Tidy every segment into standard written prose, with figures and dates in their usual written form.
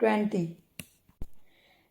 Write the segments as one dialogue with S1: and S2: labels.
S1: 20।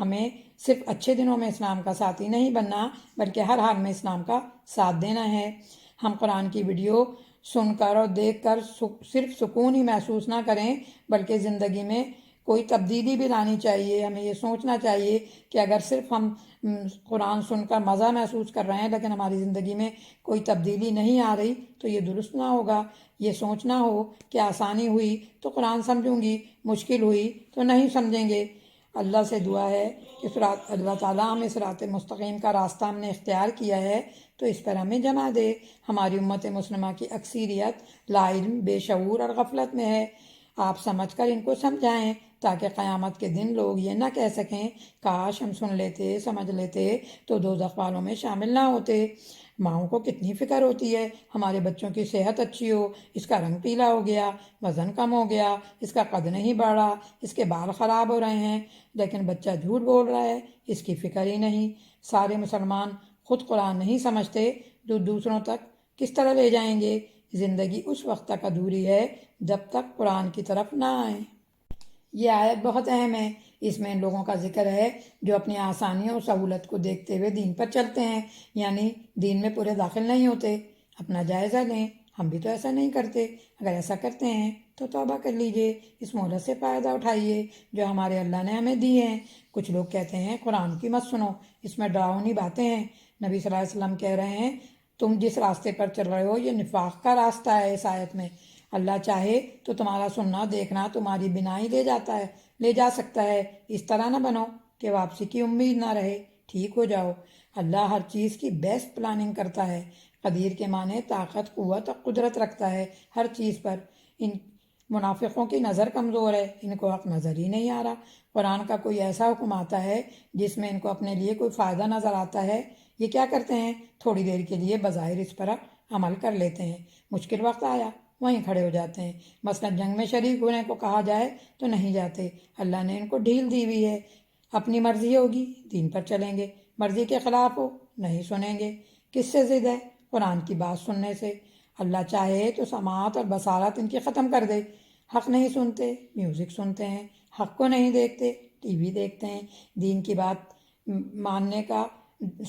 S1: ہمیں صرف اچھے دنوں میں اسلام کا ساتھی نہیں بننا بلکہ ہر حال میں اسلام کا ساتھ دینا ہے۔ ہم قرآن کی ویڈیو سن کر اور دیکھ کر صرف سکون ہی محسوس نہ کریں بلکہ زندگی میں کوئی تبدیلی بھی لانی چاہیے۔ ہمیں یہ سوچنا چاہیے کہ اگر صرف ہم قرآن سن کر مزہ محسوس کر رہے ہیں لیکن ہماری زندگی میں کوئی تبدیلی نہیں آ رہی تو یہ درست نہ ہوگا۔ یہ سوچنا ہو کہ آسانی ہوئی تو قرآن سمجھوں گی، مشکل ہوئی تو نہیں سمجھیں گے۔ اللہ سے دعا ہے کہ اللہ تعالیٰ ہمیں صراط مستقیم کا راستہ ہم نے اختیار کیا ہے تو اس پر ہمیں جمع دے۔ ہماری امت مسلمہ کی اکثریت لا علم، بے شعور اور غفلت میں ہے۔ آپ سمجھ کر ان کو سمجھائیں تاکہ قیامت کے دن لوگ یہ نہ کہہ سکیں کاش ہم سن لیتے، سمجھ لیتے تو دوزخ والوں میں شامل نہ ہوتے۔ ماؤں کو کتنی فکر ہوتی ہے ہمارے بچوں کی صحت اچھی ہو، اس کا رنگ پیلا ہو گیا، وزن کم ہو گیا، اس کا قد نہیں بڑھا، اس کے بال خراب ہو رہے ہیں، لیکن بچہ جھوٹ بول رہا ہے، اس کی فکر ہی نہیں۔ سارے مسلمان خود قرآن نہیں سمجھتے جو دوسروں تک کس طرح لے جائیں گے؟ زندگی اس وقت تک ادھوری ہے جب تک قرآن کی طرف نہ آئیں۔ یہ آیت بہت اہم ہے۔ اس میں ان لوگوں کا ذکر ہے جو اپنی آسانیوں اور سہولت کو دیکھتے ہوئے دین پر چلتے ہیں، یعنی دین میں پورے داخل نہیں ہوتے۔ اپنا جائزہ لیں، ہم بھی تو ایسا نہیں کرتے۔ اگر ایسا کرتے ہیں تو توبہ کر لیجئے، اس مہلت سے فائدہ اٹھائیے جو ہمارے اللہ نے ہمیں دی ہیں۔ کچھ لوگ کہتے ہیں قرآن کی مت سنو، اس میں ڈراؤنی باتیں ہیں۔ نبی صلی اللہ علیہ وسلم کہہ رہے ہیں تم جس راستے پر چل رہے ہو یہ نفاق کا راستہ ہے۔ اس آیت میں اللہ چاہے تو تمہارا سننا دیکھنا تمہاری بینائی لے جا سکتا ہے۔ اس طرح نہ بنو کہ واپسی کی امید نہ رہے، ٹھیک ہو جاؤ۔ اللہ ہر چیز کی بیسٹ پلاننگ کرتا ہے۔ قدیر کے معنی طاقت، قوت اور قدرت رکھتا ہے ہر چیز پر۔ ان منافقوں کی نظر کمزور ہے، ان کو حق نظر ہی نہیں آ رہا۔ قرآن کا کوئی ایسا حکم آتا ہے جس میں ان کو اپنے لیے کوئی فائدہ نظر آتا ہے، یہ کیا کرتے ہیں؟ تھوڑی دیر کے لیے بظاہر اس پر عمل کر لیتے ہیں، مشکل وقت آیا وہیں کھڑے ہو جاتے ہیں۔ مثلا جنگ میں شریک ہونے کو کہا جائے تو نہیں جاتے۔ اللہ نے ان کو ڈھیل دی ہوئی ہے۔ اپنی مرضی ہوگی دین پر چلیں گے، مرضی کے خلاف ہو نہیں سنیں گے۔ کس سے ضد ہے؟ قرآن کی بات سننے سے۔ اللہ چاہے تو سماعت اور بصارت ان کی ختم کر دے۔ حق نہیں سنتے، میوزک سنتے ہیں، حق کو نہیں دیکھتے، ٹی وی دیکھتے ہیں۔ دین کی بات ماننے کا،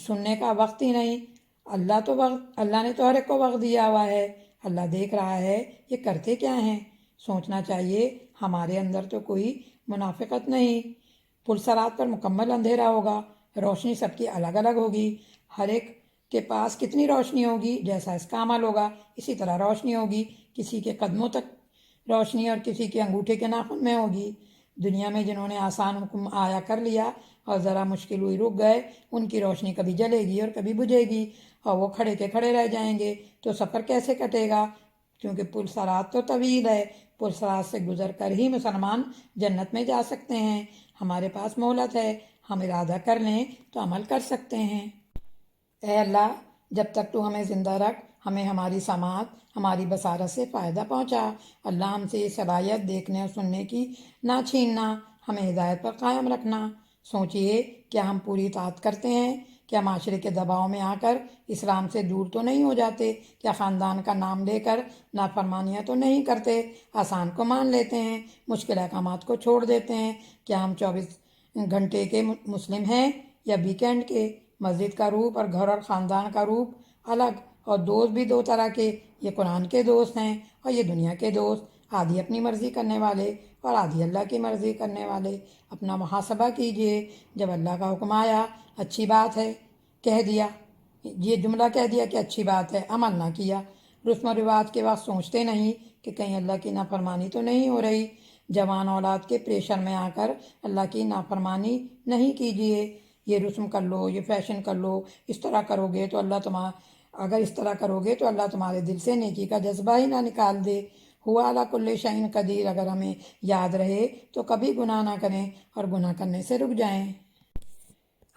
S1: سننے کا وقت ہی نہیں۔ اللہ نے تو ہر ایک کو وقت دیا ہوا ہے، اللہ دیکھ رہا ہے یہ کرتے کیا ہیں۔ سوچنا چاہیے ہمارے اندر تو کوئی منافقت نہیں۔ پلسرات پر مکمل اندھیرا ہوگا، روشنی سب کی الگ الگ ہوگی، ہر ایک کے پاس کتنی روشنی ہوگی جیسا اس کا عمل ہوگا اسی طرح روشنی ہوگی۔ کسی کے قدموں تک روشنی اور کسی کے انگوٹھے کے ناخن میں ہوگی۔ دنیا میں جنہوں نے آسان حکم آیا کر لیا اور ذرا مشکل ہوئی رک گئے، ان کی روشنی کبھی جلے گی اور کبھی بجھے گی اور وہ کھڑے کے کھڑے رہ جائیں گے۔ تو سفر کیسے کٹے گا؟ کیونکہ پلسرات تو طویل ہے، پلسرات سے گزر کر ہی مسلمان جنت میں جا سکتے ہیں۔ ہمارے پاس مہلت ہے، ہم ارادہ کر لیں تو عمل کر سکتے ہیں۔ اے اللہ، جب تک تو ہمیں زندہ رکھ، ہمیں ہماری سماعت، ہماری بصارت سے فائدہ پہنچا۔ اللہ ہم سے یہ صلاحیت دیکھنے اور سننے کی نہ چھیننا، ہمیں ہدایت پر قائم رکھنا۔ سوچئے کیا ہم پوری اطاعت کرتے ہیں؟ کیا معاشرے کے دباؤ میں آ کر اسلام سے دور تو نہیں ہو جاتے؟ کیا خاندان کا نام لے کر نافرمانیاں تو نہیں کرتے؟ آسان کو مان لیتے ہیں، مشکل احکامات کو چھوڑ دیتے ہیں؟ کیا ہم 24 گھنٹے کے مسلم ہیں یا ویکینڈ کے؟ مسجد کا روپ اور گھر اور خاندان کا روپ الگ، اور دوست بھی دو طرح کے۔ یہ قرآن کے دوست ہیں اور یہ دنیا کے دوست، آدھی اپنی مرضی کرنے والے اور آدھی اللہ کی مرضی کرنے والے۔ اپنا محاسبہ کیجئے۔ جب اللہ کا حکم آیا اچھی بات ہے کہہ دیا، یہ جملہ کہہ دیا کہ اچھی بات ہے، عمل نہ کیا۔ رسم و رواج کے وقت سوچتے نہیں کہ کہیں اللہ کی نافرمانی تو نہیں ہو رہی۔ جوان اولاد کے پریشر میں آ کر اللہ کی نافرمانی نہیں کیجیے۔ یہ رسم کر لو، یہ فیشن کر لو، اس طرح کرو گے تو اگر اس طرح کرو گے تو اللہ تمہارے دل سے نیکی کا جذبہ ہی نہ نکال دے۔ ہوا علی کل شیء قدیر اگر ہمیں یاد رہے تو کبھی گناہ نہ کریں اور گناہ کرنے سے رک جائیں۔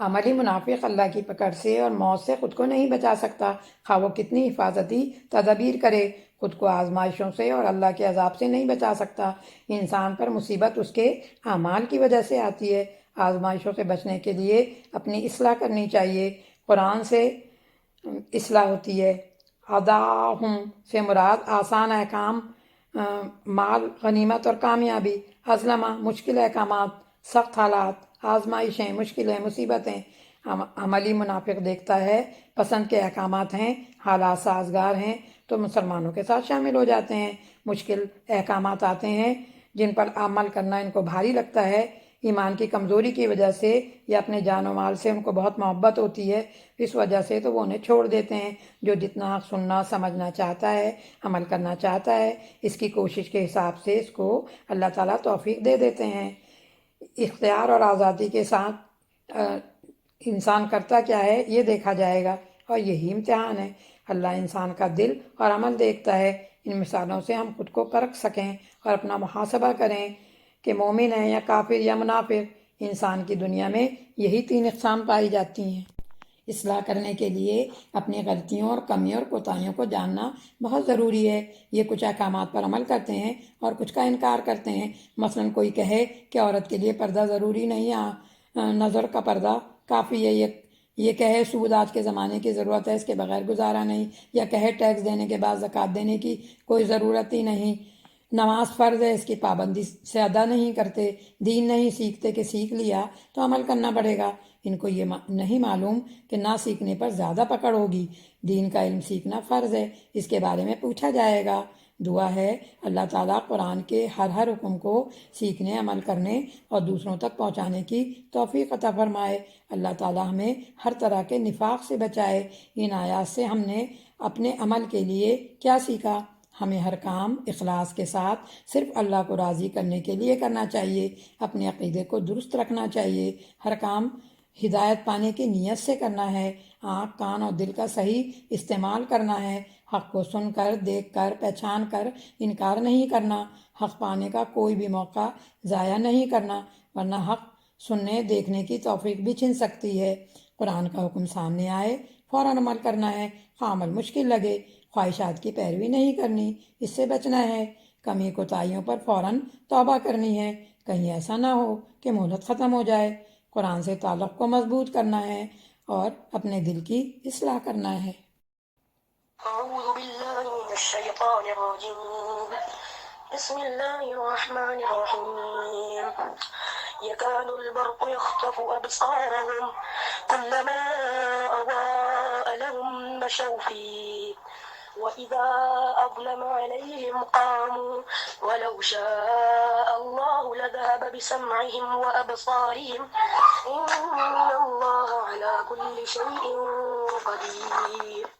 S1: عملی منافق اللہ کی پکڑ سے اور موت سے خود کو نہیں بچا سکتا، خواہ وہ کتنی حفاظتی تدابیر کرے، خود کو آزمائشوں سے اور اللہ کے عذاب سے نہیں بچا سکتا۔ انسان پر مصیبت اس کے اعمال کی وجہ سے آتی ہے۔ آزمائشوں سے بچنے کے لیے اپنی اصلاح کرنی چاہیے۔ قرآن سے اصلاح ہوتی ہے۔ اداہم سے مراد آسان احکام، مال، غنیمت اور کامیابی، ازلمہ مشکل احکامات، سخت حالات، آزمائشیں، مشکلیں، مصیبتیں عملی منافق دیکھتا ہے پسند کے احکامات ہیں، حالات سازگار ہیں تو مسلمانوں کے ساتھ شامل ہو جاتے ہیں۔ مشکل احکامات آتے ہیں جن پر عمل کرنا ان کو بھاری لگتا ہے، ایمان کی کمزوری کی وجہ سے یا اپنے جان و مال سے ان کو بہت محبت ہوتی ہے، اس وجہ سے تو وہ انہیں چھوڑ دیتے ہیں۔ جو جتنا حق سننا سمجھنا چاہتا ہے، عمل کرنا چاہتا ہے، اس کی کوشش کے حساب سے اس کو اللہ تعالیٰ توفیق دے دیتے ہیں۔ اختیار اور آزادی کے ساتھ انسان کرتا کیا ہے یہ دیکھا جائے گا، اور یہی امتحان ہے۔ اللہ انسان کا دل اور عمل دیکھتا ہے۔ ان مثالوں سے ہم خود کو پرکھ سکیں اور اپنا محاسبہ کریں کہ مومن ہے یا کافر یا منافق۔ انسان کی دنیا میں یہی 3 اقسام پائی جاتی ہیں۔ اصلاح کرنے کے لیے اپنی غلطیوں اور کمیوں اور کوتاہیوں کو جاننا بہت ضروری ہے۔ یہ کچھ احکامات پر عمل کرتے ہیں اور کچھ کا انکار کرتے ہیں۔ مثلاً کوئی کہے کہ عورت کے لیے پردہ ضروری نہیں، نظر کا پردہ کافی ہے، یہ کہے سود آج کے زمانے کی ضرورت ہے، اس کے بغیر گزارا نہیں، یا کہے ٹیکس دینے کے بعد زکوٰۃ دینے کی کوئی ضرورت ہی نہیں، نماز فرض ہے، اس کی پابندی سے ادا نہیں کرتے، دین نہیں سیکھتے کہ سیکھ لیا تو عمل کرنا پڑے گا۔ ان کو یہ نہیں معلوم کہ نہ سیکھنے پر زیادہ پکڑ ہوگی۔ دین کا علم سیکھنا فرض ہے، اس کے بارے میں پوچھا جائے گا۔ دعا ہے اللہ تعالیٰ قرآن کے ہر حکم کو سیکھنے، عمل کرنے اور دوسروں تک پہنچانے کی توفیق عطا فرمائے۔ اللہ تعالیٰ ہمیں ہر طرح کے نفاق سے بچائے۔ ان آیات سے ہم نے اپنے عمل کے لیے کیا سیکھا؟ ہمیں ہر کام اخلاص کے ساتھ صرف اللہ کو راضی کرنے کے لیے کرنا چاہیے، اپنے عقیدے کو درست رکھنا چاہیے، ہر کام ہدایت پانے کی نیت سے کرنا ہے، آنکھ، کان اور دل کا صحیح استعمال کرنا ہے، حق کو سن کر، دیکھ کر، پہچان کر انکار نہیں کرنا، حق پانے کا کوئی بھی موقع ضائع نہیں کرنا، ورنہ حق سننے دیکھنے کی توفیق بھی چھن سکتی ہے۔ قرآن کا حکم سامنے آئے فوراً عمل کرنا ہے، خواہ عمل مشکل لگے، خواہشات کی پیروی نہیں کرنی، اس سے بچنا ہے، کمی کوتاہیوں پر فوراً توبہ کرنی ہے، کہیں ایسا نہ ہو کہ مہلت ختم ہو جائے، قرآن سے تعلق کو مضبوط کرنا ہے اور اپنے دل کی اصلاح کرنا ہے۔
S2: اعوذ باللہ من الشیطان الرجیم، بسم اللہ الرحمن الرحیم، يكاد البرق يخطف أبصارهم كلما أضاء لهم مشوا فيه وإذا أظلم عليهم قاموا ولو شاء الله لذهب بسمعهم وأبصارهم إن الله على كل شيء قدير۔